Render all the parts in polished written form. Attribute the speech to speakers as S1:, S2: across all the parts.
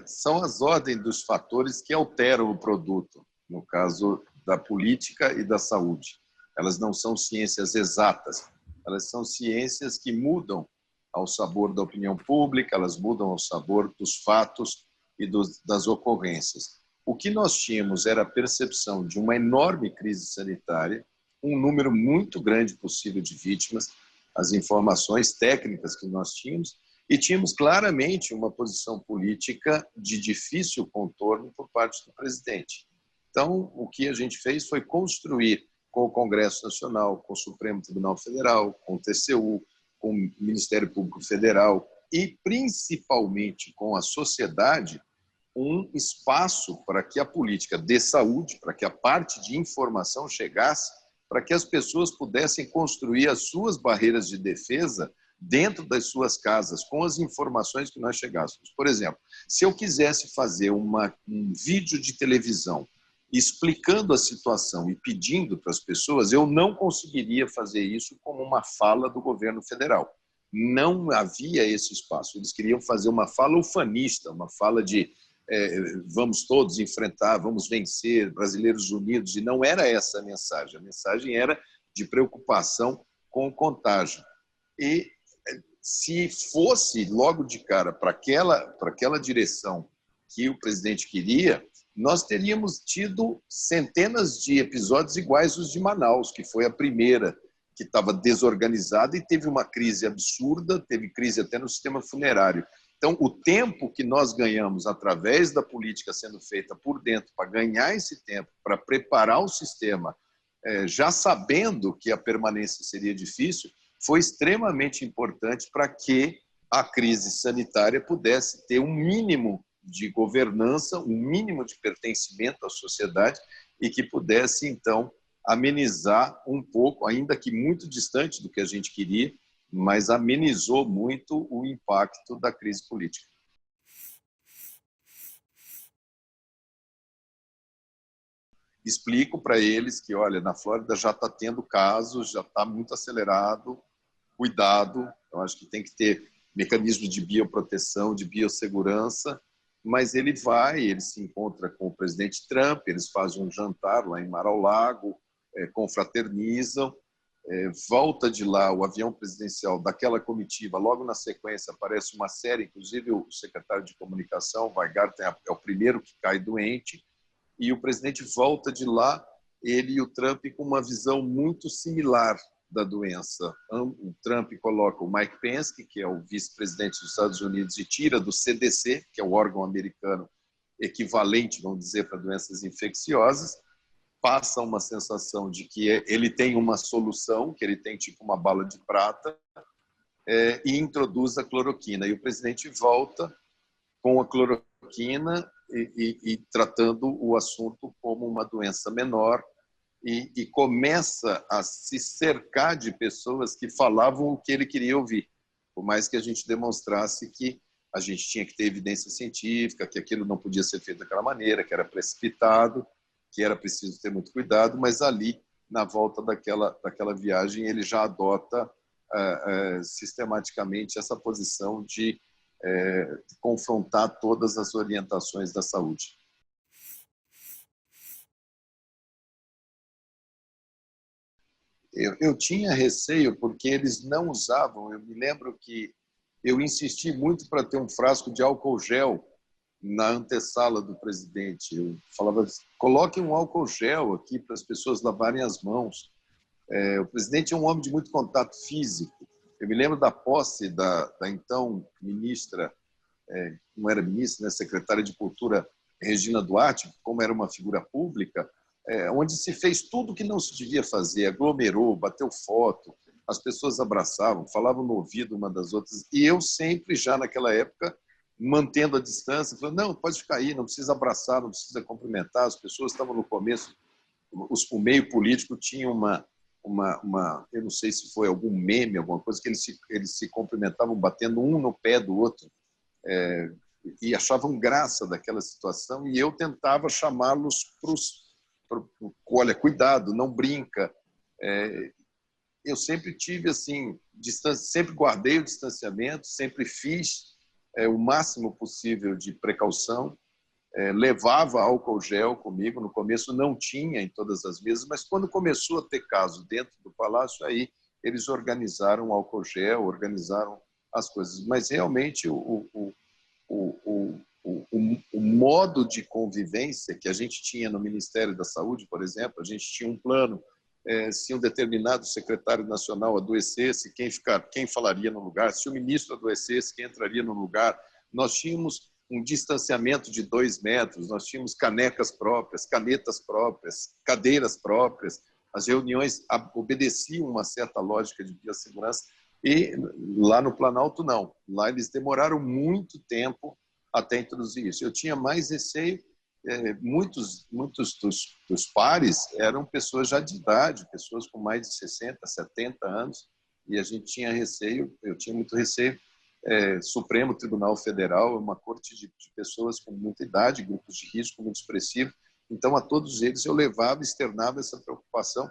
S1: São as ordens dos fatores que alteram o produto, no caso da política e da saúde. Elas não são ciências exatas, elas são ciências que mudam ao sabor da opinião pública, elas mudam ao sabor dos fatos e das ocorrências. O que nós tínhamos era a percepção de uma enorme crise sanitária, um número muito grande possível de vítimas, as informações técnicas que nós tínhamos, e tínhamos claramente uma posição política de difícil contorno por parte do presidente. Então, o que a gente fez foi construir com o Congresso Nacional, com o Supremo Tribunal Federal, com o TCU, com o Ministério Público Federal e, principalmente, com a sociedade, um espaço para que a política de saúde, para que a parte de informação chegasse, para que as pessoas pudessem construir as suas barreiras de defesa dentro das suas casas, com as informações que nós chegássemos. Por exemplo, se eu quisesse fazer um vídeo de televisão explicando a situação e pedindo para as pessoas, eu não conseguiria fazer isso como uma fala do governo federal. Não havia esse espaço. Eles queriam fazer uma fala ufanista, uma fala de vamos todos enfrentar, vamos vencer, brasileiros unidos, e não era essa a mensagem. A mensagem era de preocupação com o contágio. E se fosse logo de cara para aquela direção que o presidente queria, nós teríamos tido centenas de episódios iguais aos de Manaus, que foi a primeira que estava desorganizada e teve uma crise absurda, teve crise até no sistema funerário. Então, o tempo que nós ganhamos através da política sendo feita por dentro, para ganhar esse tempo, para preparar o sistema, já sabendo que a permanência seria difícil, foi extremamente importante para que a crise sanitária pudesse ter um mínimo de governança, um mínimo de pertencimento à sociedade e que pudesse, então, amenizar um pouco, ainda que muito distante do que a gente queria, mas amenizou muito o impacto da crise política. Explico para eles que, olha, na Flórida já está tendo casos, já está muito acelerado, cuidado, eu acho que tem que ter mecanismos de bioproteção, de biossegurança, mas ele se encontra com o presidente Trump, eles fazem um jantar lá em Mar-a-Lago, confraternizam, volta de lá o avião presidencial daquela comitiva, logo na sequência aparece uma série, inclusive o secretário de comunicação, Weingarten, é o primeiro que cai doente, e o presidente volta de lá, ele e o Trump com uma visão muito similar da doença. O Trump coloca o Mike Pence, que é o vice-presidente dos Estados Unidos, e tira do CDC, que é o órgão americano equivalente, vamos dizer, para doenças infecciosas, passa uma sensação de que ele tem uma solução, que ele tem tipo uma bala de prata, e introduz a cloroquina. E o presidente volta com a cloroquina e tratando o assunto como uma doença menor e começa a se cercar de pessoas que falavam o que ele queria ouvir, por mais que a gente demonstrasse que a gente tinha que ter evidência científica, que aquilo não podia ser feito daquela maneira, que era precipitado, que era preciso ter muito cuidado, mas ali, na volta daquela viagem, ele já adota sistematicamente essa posição de confrontar todas as orientações da saúde. Eu tinha receio porque eles não usavam, eu me lembro que eu insisti muito para ter um frasco de álcool gel na antessala do presidente. Eu falava, coloquem um álcool gel aqui para as pessoas lavarem as mãos. O presidente é um homem de muito contato físico. Eu me lembro da posse da então ministra, não era ministra, né, secretária de Cultura, Regina Duarte, como era uma figura pública, onde se fez tudo que não se devia fazer, aglomerou, bateu foto, as pessoas abraçavam, falavam no ouvido uma das outras, e eu sempre, já naquela época, mantendo a distância, falando, não, pode ficar aí, não precisa abraçar, não precisa cumprimentar, as pessoas estavam no começo, o meio político tinha eu não sei se foi algum meme, alguma coisa, que eles se cumprimentavam batendo um no pé do outro, e achavam graça daquela situação, e eu tentava chamá-los olha, cuidado, não brinca. Eu sempre tive assim, sempre guardei o distanciamento, sempre fiz o máximo possível de precaução, levava álcool gel comigo. No começo não tinha em todas as mesas, mas quando começou a ter caso dentro do palácio, aí eles organizaram o álcool gel, organizaram as coisas. Mas realmente o modo de convivência que a gente tinha no Ministério da Saúde, por exemplo, a gente tinha um plano, se um determinado secretário nacional adoecesse, quem falaria no lugar, se o ministro adoecesse, quem entraria no lugar. Nós tínhamos um distanciamento de 2 metros, nós tínhamos canecas próprias, canetas próprias, cadeiras próprias, as reuniões obedeciam uma certa lógica de biossegurança, e lá no Planalto não. Lá eles demoraram muito tempo até introduzir isso. Eu tinha mais receio, muitos dos pares eram pessoas já de idade, pessoas com mais de 60, 70 anos, e a gente tinha receio, eu tinha muito receio. Supremo Tribunal Federal é uma corte de pessoas com muita idade, grupos de risco muito expressivo, então a todos eles eu levava, externava essa preocupação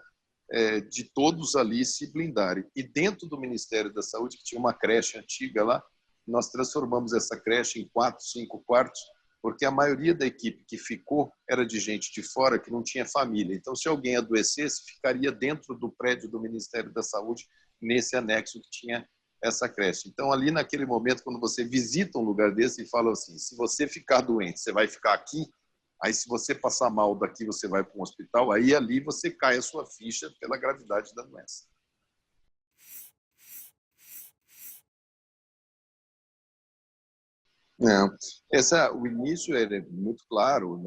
S1: de todos ali se blindarem. E dentro do Ministério da Saúde, que tinha uma creche antiga lá, nós transformamos essa creche em 4, 5 quartos, porque a maioria da equipe que ficou era de gente de fora que não tinha família. Então, se alguém adoecesse, ficaria dentro do prédio do Ministério da Saúde, nesse anexo que tinha essa creche. Então, ali naquele momento, quando você visita um lugar desse e fala assim, se você ficar doente, você vai ficar aqui, aí se você passar mal daqui, você vai para um hospital, aí ali você cai a sua ficha pela gravidade da doença. Não, o início era muito claro,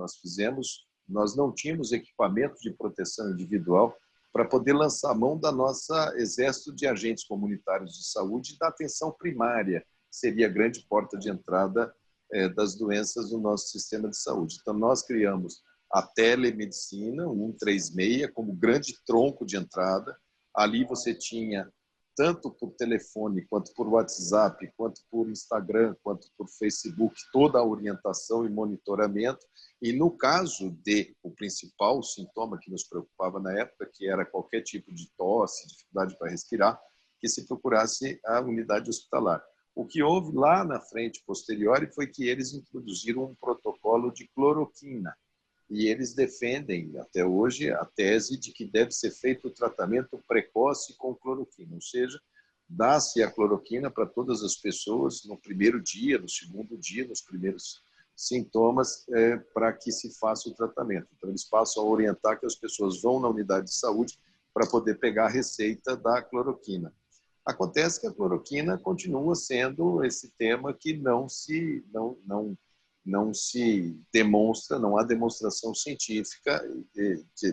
S1: nós não tínhamos equipamento de proteção individual para poder lançar a mão da nossa exército de agentes comunitários de saúde e da atenção primária, que seria a grande porta de entrada das doenças no nosso sistema de saúde. Então, nós criamos a telemedicina, o 136, como grande tronco de entrada. Ali você tinha tanto por telefone, quanto por WhatsApp, quanto por Instagram, quanto por Facebook, toda a orientação e monitoramento. E no caso de o principal sintoma que nos preocupava na época, que era qualquer tipo de tosse, dificuldade para respirar, que se procurasse a unidade hospitalar. O que houve lá na frente, posterior, foi que eles introduziram um protocolo de cloroquina, e eles defendem, até hoje, a tese de que deve ser feito o tratamento precoce com cloroquina, ou seja, dá-se a cloroquina para todas as pessoas no primeiro dia, no segundo dia, nos primeiros sintomas, para que se faça o tratamento. Então, eles passam a orientar que as pessoas vão na unidade de saúde para poder pegar a receita da cloroquina. Acontece que a cloroquina continua sendo esse tema que não se demonstra, não há demonstração científica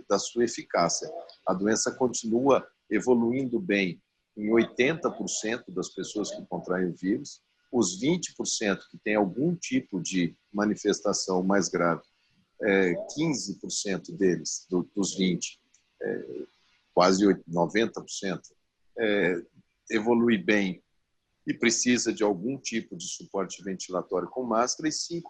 S1: da sua eficácia. A doença continua evoluindo bem em 80% das pessoas que contraem o vírus, os 20% que têm algum tipo de manifestação mais grave, 15% deles, dos 20%, quase 90%, evolui bem e precisa de algum tipo de suporte ventilatório com máscara, e 5%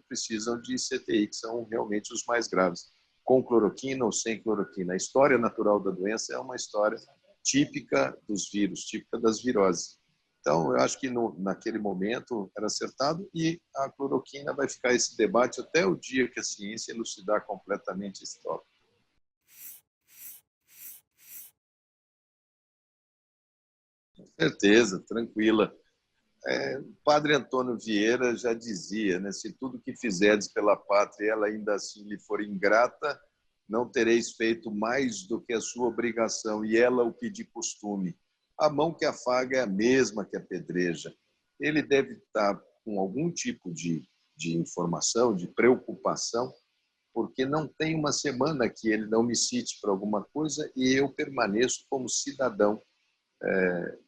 S1: precisam de CTI, que são realmente os mais graves, com cloroquina ou sem cloroquina. A história natural da doença é uma história típica dos vírus, típica das viroses. Então, eu acho que naquele momento era acertado, e a cloroquina vai ficar esse debate até o dia que a ciência elucidar completamente esse tópico. Com certeza, tranquila. O padre Antônio Vieira já dizia, né, se tudo que fizerdes pela pátria ela ainda assim lhe for ingrata, não tereis feito mais do que a sua obrigação, e ela o que de costume. A mão que afaga é a mesma que apedreja. Ele deve estar com algum tipo de informação, de preocupação, porque não tem uma semana que ele não me cite para alguma coisa e eu permaneço como cidadão,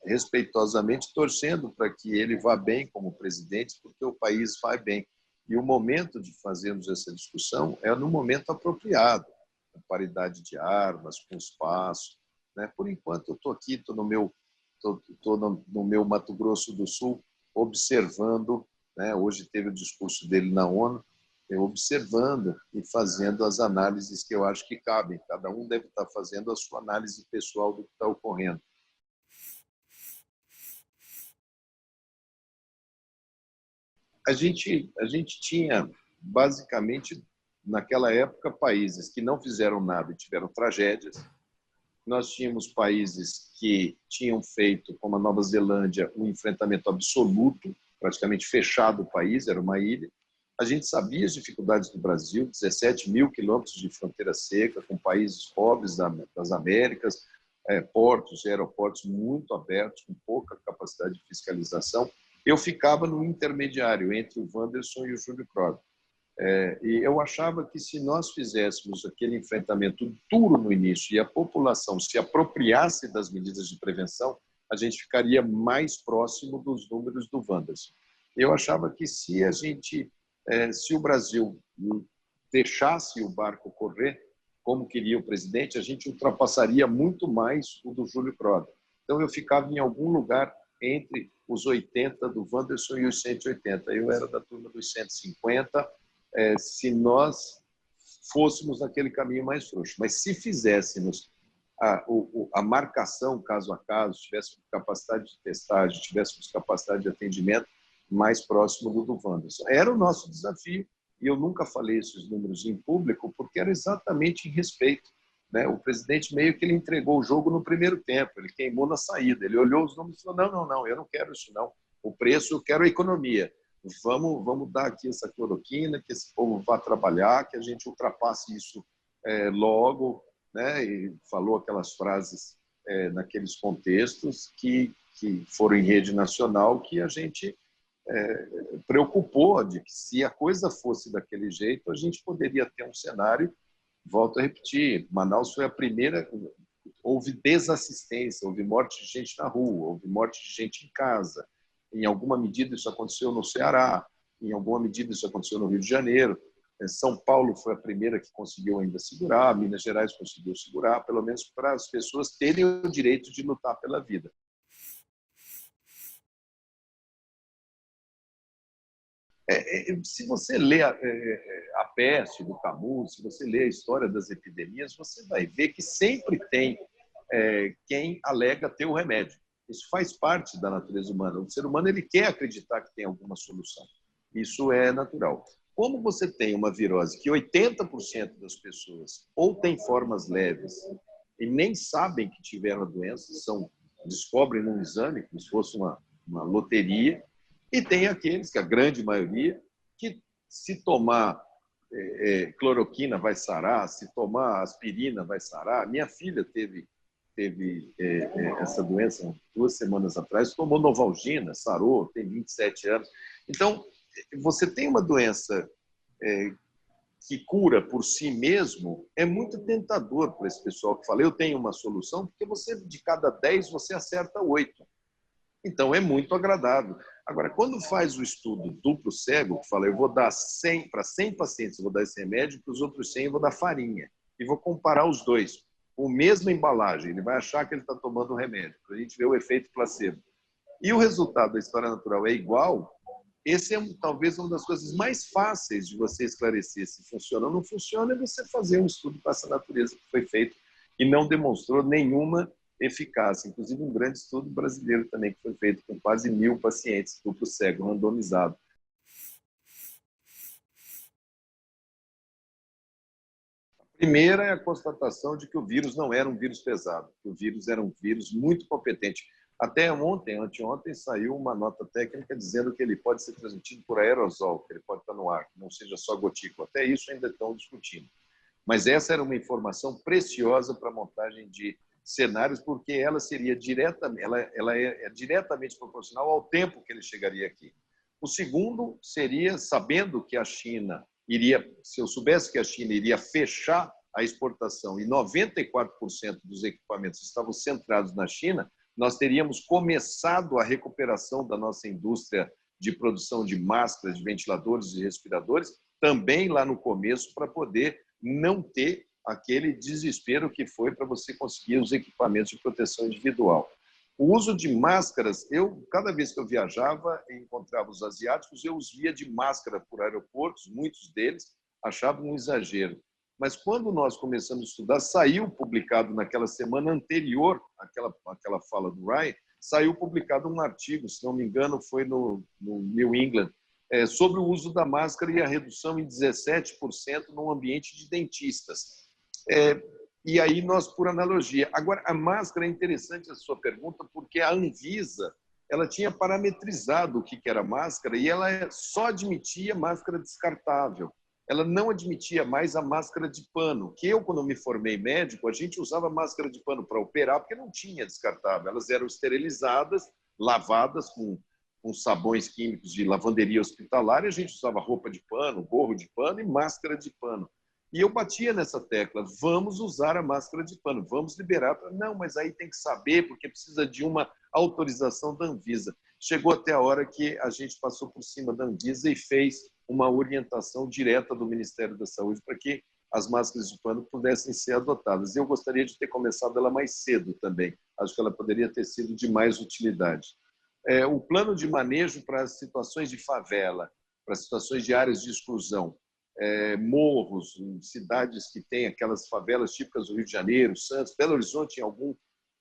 S1: respeitosamente torcendo para que ele vá bem como presidente, porque o país vai bem. E o momento de fazermos essa discussão é no momento apropriado, com paridade de armas, com espaço. Né? Por enquanto, eu estou aqui, estou no meu Mato Grosso do Sul, observando, né? Hoje teve o discurso dele na ONU, observando e fazendo as análises que eu acho que cabem. Cada um deve estar fazendo a sua análise pessoal do que está ocorrendo. A gente tinha, basicamente, naquela época, países que não fizeram nada e tiveram tragédias. Nós tínhamos países que tinham feito, como a Nova Zelândia, um enfrentamento absoluto, praticamente fechado o país, era uma ilha. A gente sabia as dificuldades do Brasil, 17 mil quilômetros de fronteira seca, com países pobres das Américas, portos e aeroportos muito abertos, com pouca capacidade de fiscalização. Eu ficava no intermediário entre o Wanderson e o Júlio Kroger. E eu achava que se nós fizéssemos aquele enfrentamento duro no início e a população se apropriasse das medidas de prevenção, a gente ficaria mais próximo dos números do Wanderson. Eu achava que se o Brasil deixasse o barco correr, como queria o presidente, a gente ultrapassaria muito mais o do Júlio Kroger. Então eu ficava em algum lugar entre os 80 do Wanderson e os 180. Eu era da turma dos 150, se nós fôssemos naquele caminho mais frouxo. Mas se fizéssemos a marcação caso a caso, tivéssemos capacidade de testagem, tivéssemos capacidade de atendimento mais próximo do Wanderson. Era o nosso desafio, e eu nunca falei esses números em público, porque era exatamente em respeito. Né? O presidente meio que ele entregou o jogo no primeiro tempo, ele queimou na saída, ele olhou os números e falou, não, eu não quero isso não, o preço eu quero a economia. Vamos dar aqui essa cloroquina, que esse povo vá trabalhar, que a gente ultrapasse isso logo, né? E falou aquelas frases naqueles contextos que foram em rede nacional, que a gente preocupou de que se a coisa fosse daquele jeito, a gente poderia ter um cenário, volto a repetir, Manaus foi a primeira, houve desassistência, houve morte de gente na rua, houve morte de gente em casa. Em alguma medida isso aconteceu no Ceará, em alguma medida isso aconteceu no Rio de Janeiro. São Paulo foi a primeira que conseguiu ainda segurar, Minas Gerais conseguiu segurar, pelo menos para as pessoas terem o direito de lutar pela vida. Se você lê a Peste, do Camus, se você lê a história das epidemias, você vai ver que sempre tem quem alega ter o remédio. Isso faz parte da natureza humana. O ser humano ele quer acreditar que tem alguma solução. Isso é natural. Como você tem uma virose que 80% das pessoas ou têm formas leves e nem sabem que tiveram a doença, descobrem num exame, como se fosse uma loteria, e tem aqueles, que a grande maioria, que se tomar cloroquina vai sarar, se tomar aspirina vai sarar. Minha filha teve essa doença 2 semanas atrás, tomou Novalgina, sarou, tem 27 anos. Então, você tem uma doença que cura por si mesmo, é muito tentador para esse pessoal que fala, eu tenho uma solução, porque de cada 10, você acerta 8. Então, é muito agradável. Agora, quando faz o estudo duplo cego, que fala, eu vou dar 100 para 100 pacientes, eu vou dar esse remédio, para os outros 100 eu vou dar farinha. E vou comparar os dois. Com a mesma embalagem, ele vai achar que ele está tomando um remédio, para a gente ver o efeito placebo. E o resultado da história natural é igual, esse é talvez uma das coisas mais fáceis de você esclarecer se funciona ou não funciona, é você fazer um estudo com essa natureza que foi feito e não demonstrou nenhuma eficácia. Inclusive um grande estudo brasileiro também que foi feito com quase 1.000 pacientes, duplo cego, randomizado. A primeira é a constatação de que o vírus não era um vírus pesado, que o vírus era um vírus muito competente. Até anteontem, saiu uma nota técnica dizendo que ele pode ser transmitido por aerosol, que ele pode estar no ar, que não seja só gotícula. Até isso ainda estão discutindo. Mas essa era uma informação preciosa para a montagem de cenários, porque ela seria ela é diretamente proporcional ao tempo que ele chegaria aqui. O segundo seria, sabendo que a China se eu soubesse que a China iria fechar a exportação e 94% dos equipamentos estavam centrados na China, nós teríamos começado a recuperação da nossa indústria de produção de máscaras, de ventiladores e respiradores, também lá no começo, para poder não ter aquele desespero que foi para você conseguir os equipamentos de proteção individual. O uso de máscaras, cada vez que eu viajava e encontrava os asiáticos, eu os via de máscara por aeroportos, muitos deles achavam um exagero. Mas quando nós começamos a estudar, saiu publicado naquela semana anterior àquela fala do Ryan, saiu publicado um artigo, se não me engano, foi no New England, sobre o uso da máscara e a redução em 17% no ambiente de dentistas. E aí nós, por analogia. Agora, a máscara é interessante a sua pergunta, porque a Anvisa ela tinha parametrizado o que era máscara e ela só admitia máscara descartável. Ela não admitia mais a máscara de pano, que eu, quando me formei médico, a gente usava máscara de pano para operar, porque não tinha descartável. Elas eram esterilizadas, lavadas com sabões químicos de lavanderia hospitalar, e a gente usava roupa de pano, gorro de pano e máscara de pano. E eu batia nessa tecla, vamos usar a máscara de pano, vamos liberar. Não, mas aí tem que saber, porque precisa de uma autorização da Anvisa. Chegou até a hora que a gente passou por cima da Anvisa e fez uma orientação direta do Ministério da Saúde para que as máscaras de pano pudessem ser adotadas. Eu gostaria de ter começado ela mais cedo também. Acho que ela poderia ter sido de mais utilidade. O plano de manejo para as situações de favela, para situações de áreas de exclusão, morros, cidades que têm aquelas favelas típicas do Rio de Janeiro, Santos, Belo Horizonte,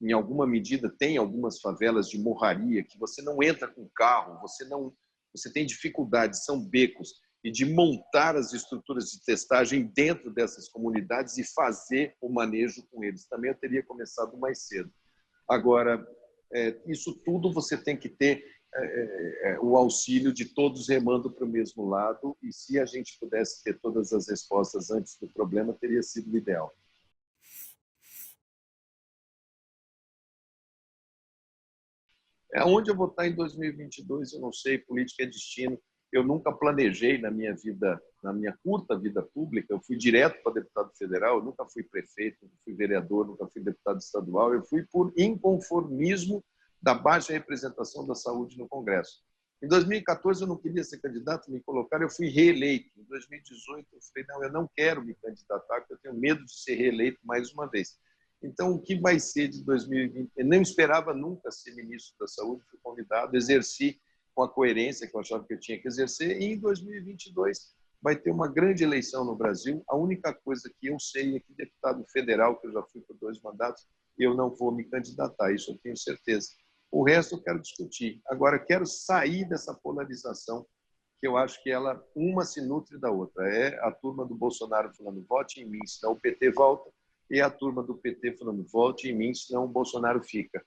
S1: em alguma medida, tem algumas favelas de morraria que você não entra com carro, você tem dificuldade, são becos, e de montar as estruturas de testagem dentro dessas comunidades e fazer o manejo com eles. Também eu teria começado mais cedo. Agora, isso tudo você tem que ter o auxílio de todos remando para o mesmo lado, e se a gente pudesse ter todas as respostas antes do problema, teria sido o ideal. Onde eu vou estar em 2022, eu não sei, política é destino. Eu nunca planejei na minha vida, na minha curta vida pública, eu fui direto para deputado federal, eu nunca fui prefeito, nunca fui vereador, nunca fui deputado estadual, eu fui por inconformismo da baixa representação da saúde no Congresso. Em 2014 eu não queria ser candidato, me colocaram, eu fui reeleito. Em 2018 eu falei, não, eu não quero me candidatar, porque eu tenho medo de ser reeleito mais uma vez. Então, o que vai ser de 2020? Eu não esperava nunca ser ministro da Saúde, fui convidado, exerci com a coerência que eu achava que eu tinha que exercer, e em 2022 vai ter uma grande eleição no Brasil. A única coisa que eu sei é que deputado federal, que eu já fui por 2 mandatos, eu não vou me candidatar, isso eu tenho certeza. O resto eu quero discutir. Agora, quero sair dessa polarização, que eu acho que ela, uma se nutre da outra. É a turma do Bolsonaro falando, vote em mim, senão o PT volta, e a turma do PT falando, vote em mim, senão o Bolsonaro fica.